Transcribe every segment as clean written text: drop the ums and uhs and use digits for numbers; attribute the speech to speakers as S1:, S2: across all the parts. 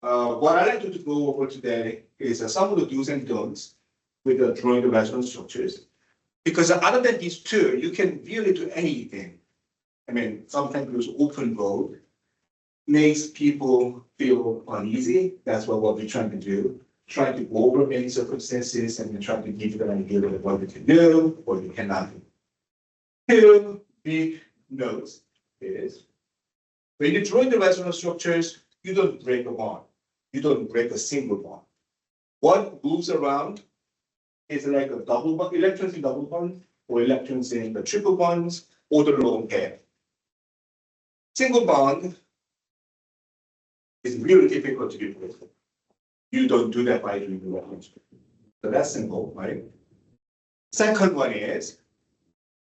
S1: What I'd like to go over today is some of the do's and don'ts with drawing the resonance structures. Because other than these two, you can really do anything. I mean, sometimes there's open road, makes people feel uneasy. That's what we're trying to do. Trying to go over many circumstances and then trying to give you an idea of what you can do, what you cannot do. Two big notes is when you're drawing the resonance structures, you don't break a bond. You don't break a single bond. What moves around is like a double bond, electrons in double bond, or electrons in the triple bonds, or the lone pair. Single bond is really difficult to get rid of. You don't do that by doing the resonance. So that's simple, right? Second one is,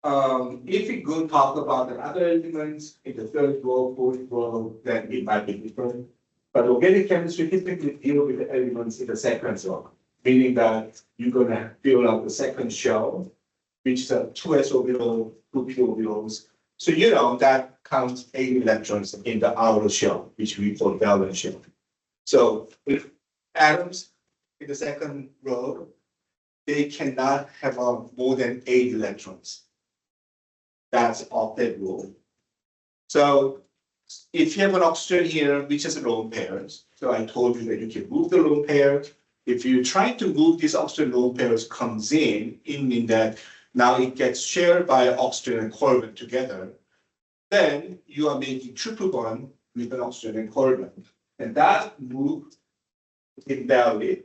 S1: if we go talk about the other elements in the third row, fourth row, then it might be different. But organic chemistry typically deal with the elements in the second row, meaning that you're going to fill out the second shell, which is a 2s orbital, 2p orbitals. So you know that counts 8 electrons in the outer shell, which we call valence shell. So with atoms in the second row, they cannot have more than 8 electrons. That's octet rule. So if you have an oxygen here, which is a lone pairs, so I told you that you can move the lone pair. If you try to move these oxygen lone pairs comes in that now it gets shared by oxygen and carbon together, then you are making triple bond with an oxygen and carbon. And that move is invalid.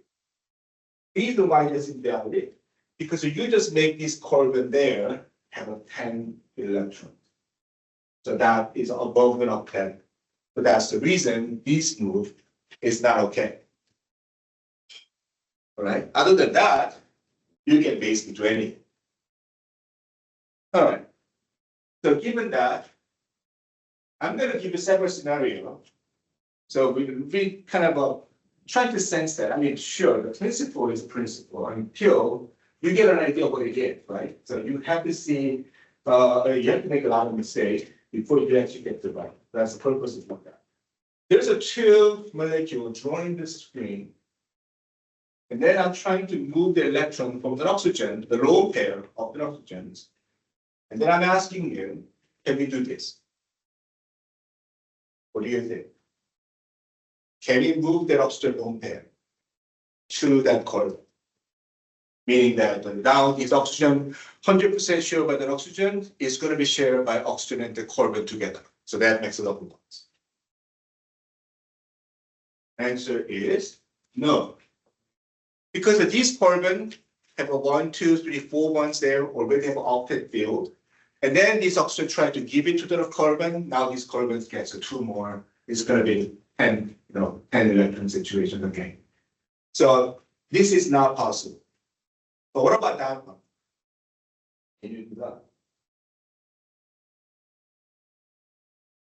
S1: Reason why it's invalid, because if you just make this carbon there have a 10 electrons. So that is above an octet. So that's the reason this move is not okay. All right. Other than that, you can basically do anything. All right. So given that, I'm going to give you several scenarios. So we kind of try to sense that. I mean, sure, the principle is a principle until you get an idea of what it is, right? So you have to see, you have to make a lot of mistakes before you actually get to right. That's the purpose of that. There's a 2 molecule drawing the screen. And then I'm trying to move the electron from the oxygen, the lone pair of the oxygens. And then I'm asking you, can we do this? What do you think? Can we move that oxygen lone pair to that carbon? Meaning that now this oxygen, 100% shared by the oxygen, is going to be shared by oxygen and the carbon together. So that makes a double bonds. Answer is no. Because these carbon have a 1, 2, 3, 4 bonds there, already have an octet field. And then this oxygen try to give it to the carbon. Now these carbons gets 2 more. It's going to be 10, 10 electron situation again. So this is not possible. But what about that one? Can you do that?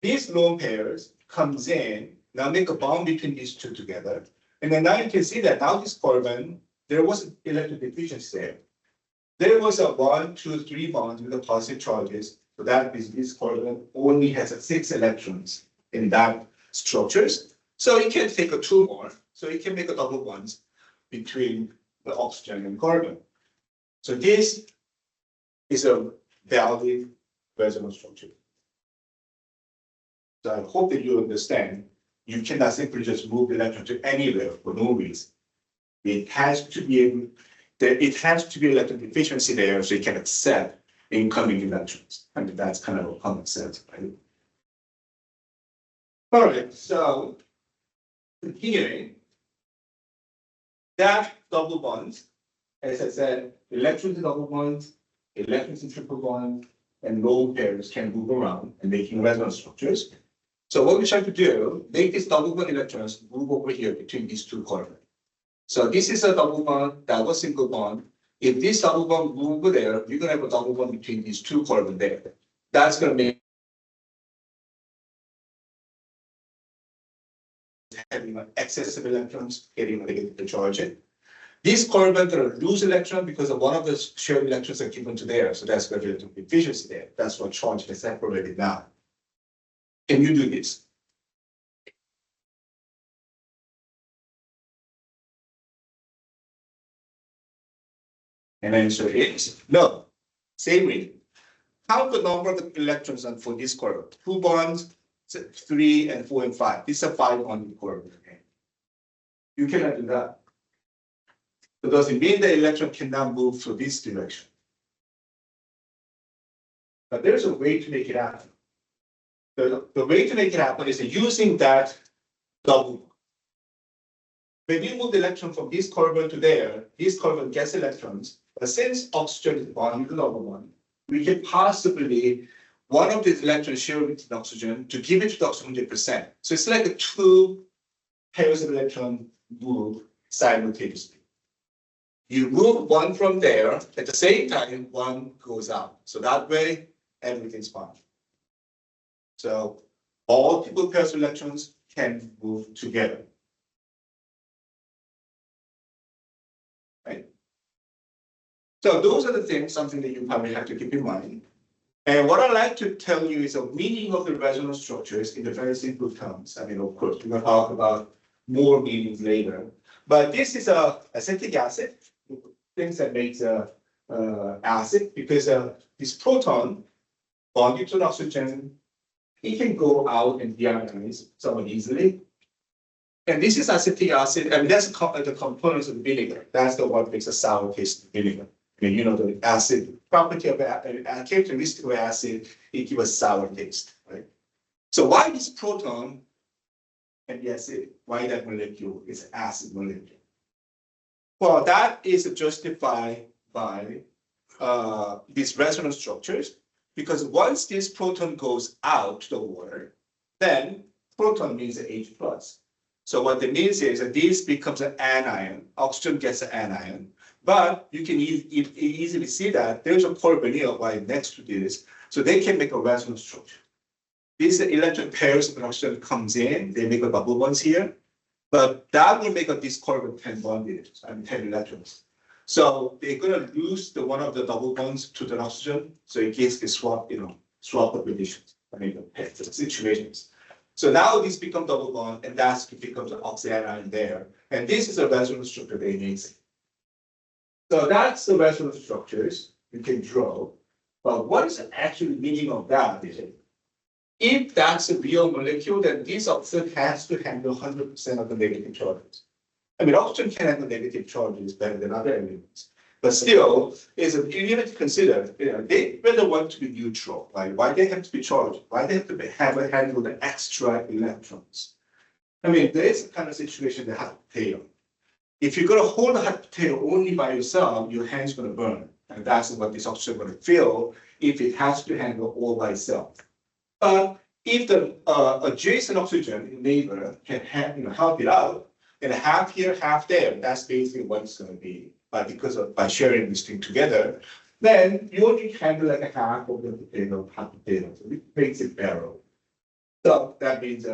S1: These lone pairs comes in, now make a bond between these two together. And then now you can see that now this carbon, there was an electron deficiency there. There was a 1, 2, 3 bonds with the positive charges. So that means this carbon only has 6 electrons in that structures. So it can take 2 more. So it can make a double bonds between the oxygen and carbon. So this is a valid resonance structure. So I hope that you understand you cannot simply just move the electron to anywhere for no reason. It has to be electron deficiency there so it can accept incoming electrons. I mean, that's kind of a common sense, right? All right, so continuing, that double bonds, as I said, electrons in double bonds, electrons in triple bonds, and lone pairs can move around and making resonance structures. So what we're trying to do, make these double bond electrons move over here between these 2 carbons. So this is a double bond, that was single bond. If this double bond move over there, you're going to have a double bond between these 2 carbons there. That's going to make having excess of electrons, getting a negative charge in. These carbons are going to lose electron because of one of the shared electrons are given to there. So that's going to be electron deficiency there. That's what charge is separated now. Can you do this? And answer is no. Same reason. Count the number of electrons on for this carbon. 2 bonds, 3 and 4 and 5. These are 5 on the carbon. Okay? You cannot do that. Because it means the electron cannot move to this direction. But there's a way to make it happen. The way to make it happen is using that double bond. When you move the electron from this carbon to there, this carbon gets electrons, but since oxygen is bonding to the double bond, we can possibly one of these electrons share with the oxygen to give it to the oxygen 100%. So it's like a 2 pairs of electrons move simultaneously. You move one from there, at the same time, one goes out. So that way, everything's fine. So multiple pairs of electrons can move together. Right? So those are the things, something that you probably have to keep in mind. And what I'd like to tell you is the meaning of the resonance structures in the very simple terms. I mean, of course, we're going to talk about more meanings later. But this is acetic acid, things that makes acid, because this proton bonded to the oxygen, it can go out and deionize somewhat easily. And this is acetic acid, and that's the components of vinegar. That's the what makes a sour taste vinegar. I mean, you know, the acid property of characteristic of acid, it gives a sour taste, right? So why this proton can be acidic? Why that molecule is acid molecule? Well, that is justified by these resonance structures, because once this proton goes out to the water, then proton means H plus. So what it means is that this becomes an anion. Oxygen gets an anion. But you can easily see that there's a carbonyl right next to this, so they can make a resonance structure. These electron pairs of oxygen comes in, they make a double bonds here, but that will make this carbon 10 bonded, I mean 10 electrons. So they're going to lose the one of the double bonds to the oxygen, so it gives a swap, swap of conditions, I mean the situations. So now these become double bond, and that becomes an oxyanion there, and this is a resonance structure they make. So that's the resonance structures you can draw. But what is the actual meaning of that? Is it? If that's a real molecule, then this oxygen has to handle 100% of the negative charges. I mean, oxygen can handle negative charges better than other elements. But still, you have to consider, they rather want to be neutral, right? Why they have to be charged? Why they have to handle the extra electrons? I mean, there is a kind of situation that has to pay on. If you're going to hold a hot potato only by yourself, your hand's going to burn. And that's what this oxygen is going to feel if it has to handle all by itself. But if the adjacent oxygen neighbor can help it out, and half here, half there, that's basically what it's going to be. But by sharing this thing together, then you only handle like a half of the potato, hot potato. So it makes it barrel. So that means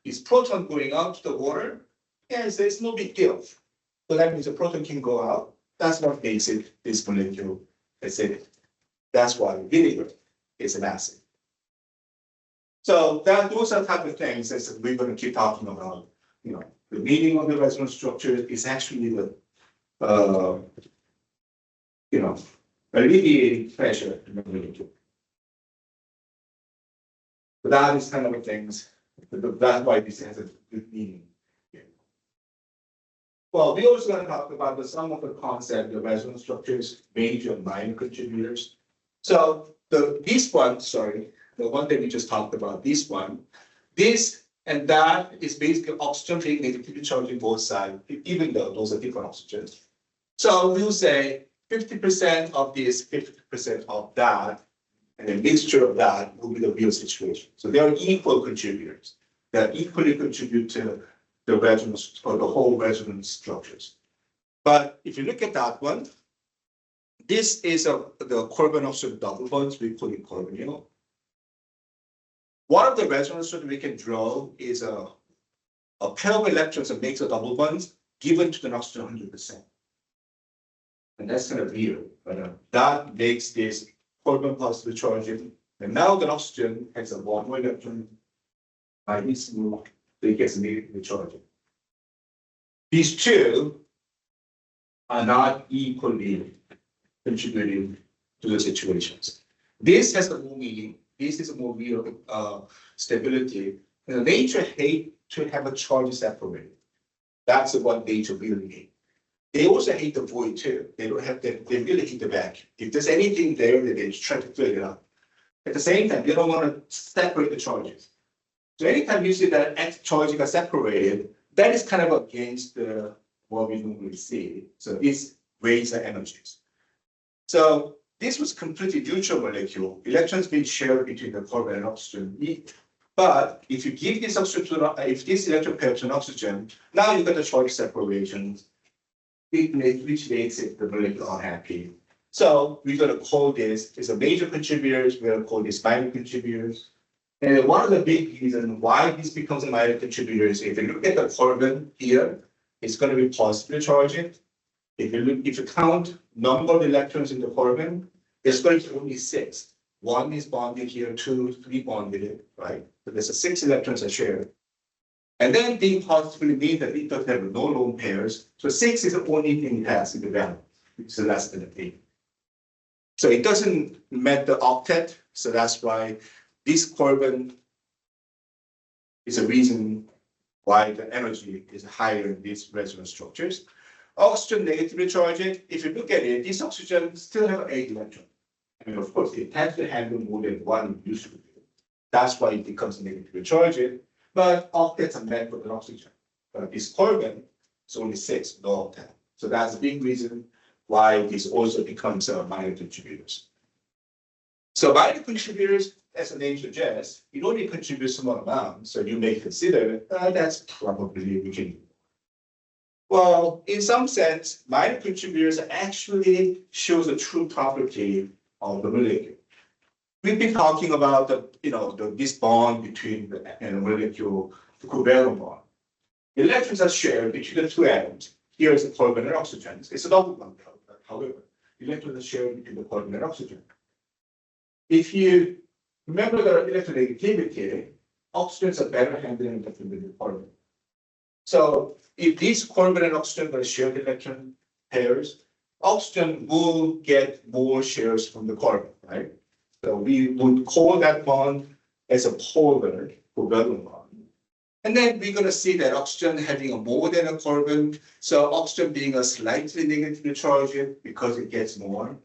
S1: this proton going out to the water, yes, there's no big deal. So that means the proton can go out. That's what makes it this molecule acidic. That's why vinegar is an acid. So those are the type of things that we're going to keep talking about. The meaning of the resonance structure is actually the alleviating pressure in the molecule. So that is kind of the things. That's why this has a good meaning. Well, we also going to talk about some of the concept of resonance structures, major and minor contributors. So the one that we just talked about, this and that is basically oxygen being negatively charged on both sides, even though those are different oxygens. So we'll say 50% of this, 50% of that, and a mixture of that will be the real situation. So they are equal contributors that equally contribute to the resonance or the whole resonance structures. But if you look at that one, this is the carbon oxygen double bonds, we call it carbonyl. One of the resonance structures we can draw is a pair of electrons that makes a double bond given to the oxygen 100%. And that's kind of weird, but that makes this carbon positive charging. And now the oxygen has a one more electron by this move, so it gets negatively charging. These two are not equally contributing to the situations. This has a more meaning. This is a more real stability. Nature hate to have a charge separated. That's what nature really hates. They also hate the void too. They don't have that. They really hate the vacuum. If there's anything there, they try to fill it up. At the same time, they don't want to separate the charges. So anytime you see that X charges are separated, that is kind of against what we normally see. So this weighs the energies. So this was completely neutral molecule. Electrons being shared between the carbon and oxygen. But if you give this oxygen to if this electron pair to an oxygen, now you got the charge separation, which makes it the molecule unhappy. So we're going to call this is a major contributors. We're going to call this minor contributors. And one of the big reasons why this becomes a minor contributor is if you look at the carbon here, it's going to be positively charged. If you count number of electrons in the carbon, it's going to be only 6. 1 is bonded here, 2, 3 bonded, right? So there's 6 electrons are shared. And then being positively means that it doesn't have no lone pairs. So 6 is the only thing it has in the value, which is less than 8. So it doesn't met the octet. So that's why this carbon is a reason why the energy is higher in these resonance structures. Oxygen negatively charged. If you look at it, this oxygen still have 8 electrons. I mean, of course, it tends to handle more than 1 used to do. That's why it becomes negatively charged. But octets are met with an oxygen. But this carbon is only 6, no octet. So that's a big reason why this also becomes minor contributors. So minor contributors, as the name suggests, it only contributes small amount. So you may consider that's probably we can. Well, in some sense, minor contributors actually shows a true property of the molecule. We've been talking about this bond between the molecule, the covalent bond. Electrons are shared between the 2 atoms. Here is the carbon and oxygen. It's a double bond, however. Electrons are shared between the carbon and oxygen. If you remember the electronegativity, oxygens are better handling electron than the carbon. So if these carbon and oxygen are shared electron pairs, oxygen will get more shares from the carbon, right? So we would call that bond as a polar covalent bond. And then we're going to see that oxygen having a more than a carbon. So oxygen being a slightly negatively charged because it gets more.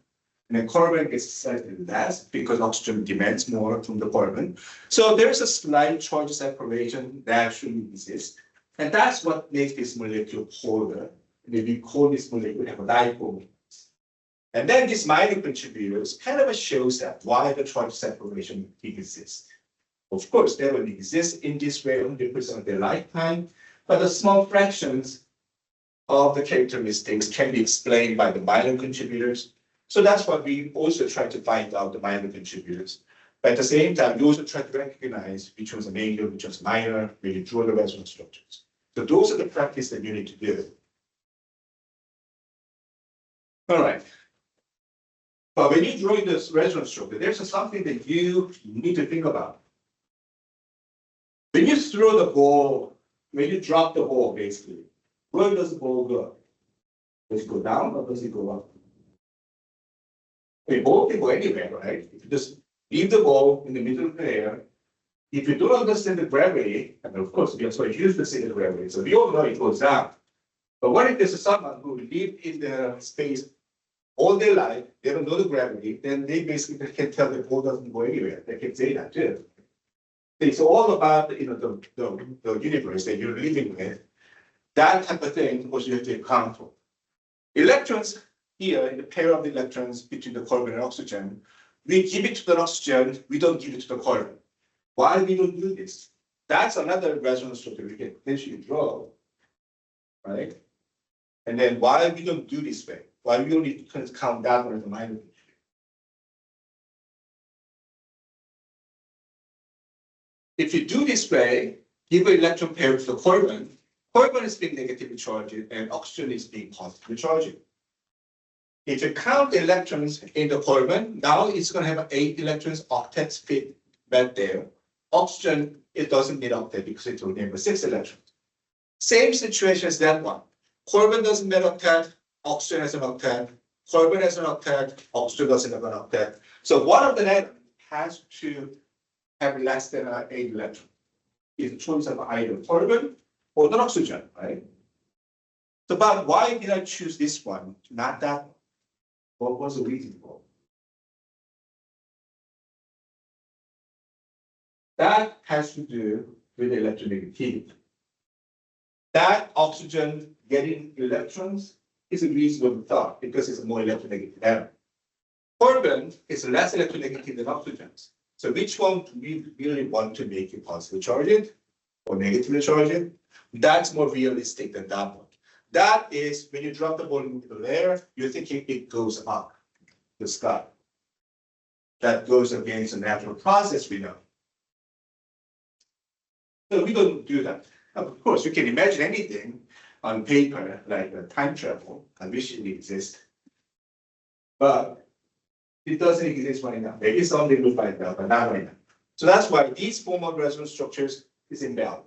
S1: And then carbon gets slightly less because oxygen demands more from the carbon. So there's a slight charge separation that actually exists. And that's what makes this molecule polar. And if we call this molecule have a dipole. And then these minor contributors kind of shows that why the charge separation exists. Of course, they will exist in this way 100% of their lifetime, but the small fractions of the characteristics can be explained by the minor contributors. So that's what we also try to find out the minor contributors. But at the same time, we also try to recognize which one's a major, which one's minor, when you draw the resonance structures. So those are the practice that you need to do. All right. But when you draw this resonance structure, there's something that you need to think about. When you throw the ball, when you drop the ball, basically, where does the ball go? Does it go down or does it go up? The ball can go anywhere, right? If you just leave the ball in the middle of the air, if you don't understand the gravity, and of course, we also use the same gravity, so we all know it goes down. But what if there's someone who lived in the space all their life, they don't know the gravity, then they basically can tell the ball doesn't go anywhere. They can say that too. It's all about the universe that you're living with. That type of thing, of course, you have to account for. Electrons here, in the pair of the electrons between the carbon and oxygen, we give it to the oxygen, we don't give it to the carbon. Why we don't do this? That's another resonance structure we can potentially draw, right? And then why we don't do this way? Why we only count that one as a minor contributor? If you do this way, give an electron pair to the carbon, carbon is being negatively charged and oxygen is being positively charged. If you count the electrons in the carbon, now it's going to have 8 electrons, octets fit right there. Oxygen, it doesn't need octet because it only has 6 electrons. Same situation as that one. Carbon doesn't need octet, oxygen has an octet, carbon has an octet, oxygen doesn't have an octet. So one of the atom has to have less than 8 electrons. It's a choice of either carbon or the oxygen, right? So, but why did I choose this one, not that one? What was the reason for it? That has to do with electronegativity. That oxygen getting electrons is a reasonable thought because it's a more electronegative atom. Carbon is less electronegative than oxygen. So which one do we really want to make it positively charged or negatively charged? That's more realistic than that one. That is when you drop the ball into the air, you're thinking it goes up the sky. That goes against the natural process we know. So we don't do that. Of course, you can imagine anything on paper, like a time travel. I wish it exists. But it doesn't exist right now. Maybe someday we'll find out, but not right now. So that's why these formal resonance structures is invalid.